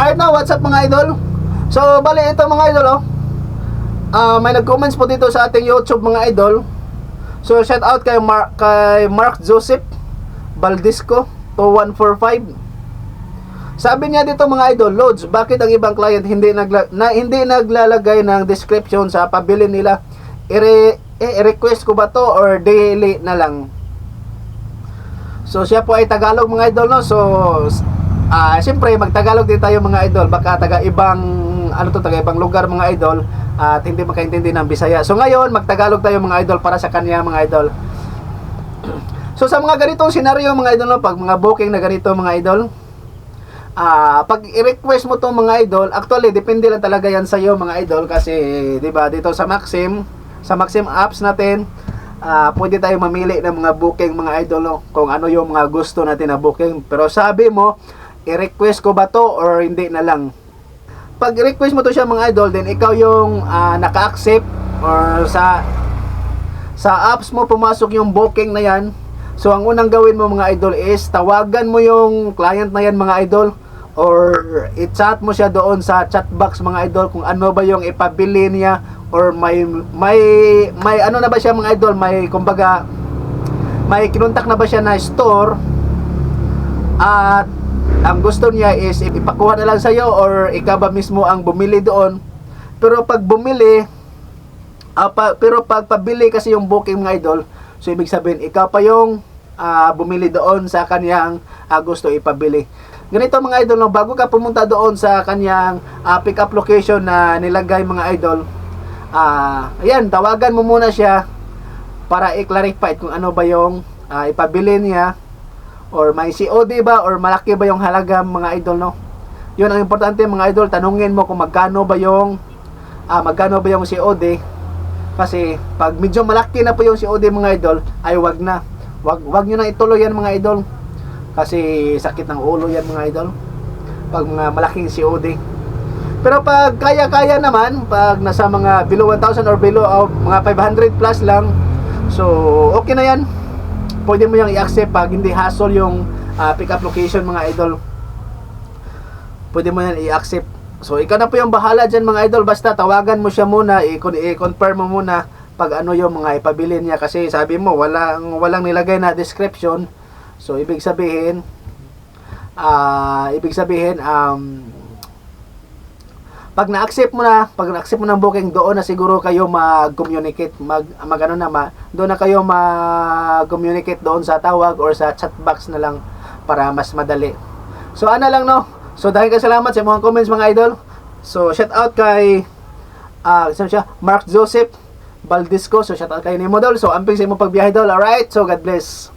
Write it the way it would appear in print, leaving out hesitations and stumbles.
Alright now, what's up mga idol? So, bali ito mga idol, may nag-comments po dito sa ating YouTube mga idol. So, shout out kay Mark Joseph Baldisco 2145. Sabi niya dito mga idol, Lods, bakit ang ibang client hindi naglalagay ng description sa pabili nila? I-request ko ba to or daily na lang? So, siya po ay Tagalog mga idol, no? So, siyempre magtagalog din tayo mga idol, baka taga ibang lugar mga idol at hindi makaintindi ng Bisaya. So ngayon magtagalog tayo mga idol para sa kanya mga idol. So sa mga ganitong senaryo mga idol, no, pag mga booking na ganito mga idol, pag i-request mo to mga idol, actually depende lang talaga yan sa iyo mga idol, kasi di ba dito sa Maxim apps natin, pwede tayo mamili ng mga booking mga idol, no, kung ano yung mga gusto natin na booking. Pero sabi mo, i-request ko ba to or hindi na lang? Pag request mo to siya mga idol, then ikaw yung naka-accept or sa apps mo pumasok yung booking na yan. So ang unang gawin mo mga idol is tawagan mo yung client na yan mga idol, or i-chat mo siya doon sa chat box mga idol kung ano ba yung ipabili niya, or may ano na ba siya mga idol, may kumbaga may kinontak na ba siya na store at ang gusto niya is ipakuha na lang sa'yo, or ikaw ba mismo ang bumili doon. Pero pag bumili, pero pag pabili kasi yung booking mga idol, so ibig sabihin ikaw pa yung bumili doon sa kanyang gusto ipabili. Ganito mga idol, no, bago ka pumunta doon sa kanyang pick up location na nilagay mga idol, ayan, tawagan mo muna siya para i-clarify kung ano ba yung ipabili niya, or may COD ba or malaki ba yung halaga mga idol, no? Yun ang importante mga idol, tanungin mo kung magkano ba yung COD, kasi pag medyo malaki na po yung COD mga idol, ay wag nyo na ituloy yan mga idol, kasi sakit ng ulo yan mga idol pag mga malaking COD. Pero pag kaya naman, pag nasa mga below 1,000 or below mga 500 plus lang, so okay na yan, pwede mo yung i-accept pag hindi hassle yung pick up location mga idol. Pwede mo yan i-accept. So ikaw na po yung bahala dyan mga idol, basta tawagan mo siya muna, i-confirm mo muna pag ano yung mga ipabili niya, kasi sabi mo walang nilagay na description. So ibig sabihin pag na-accept mo ng booking, doon na siguro kayo mag-communicate, doon na kayo mag-communicate doon sa tawag or sa chat box na lang para mas madali. So ano lang, no? So dahil salamat sa mga comments mga idol. So shout out kay Mark Joseph Baldisco. So shout out kay ni Model. So amping sa imong pagbiyahe idol. Alright, so God bless.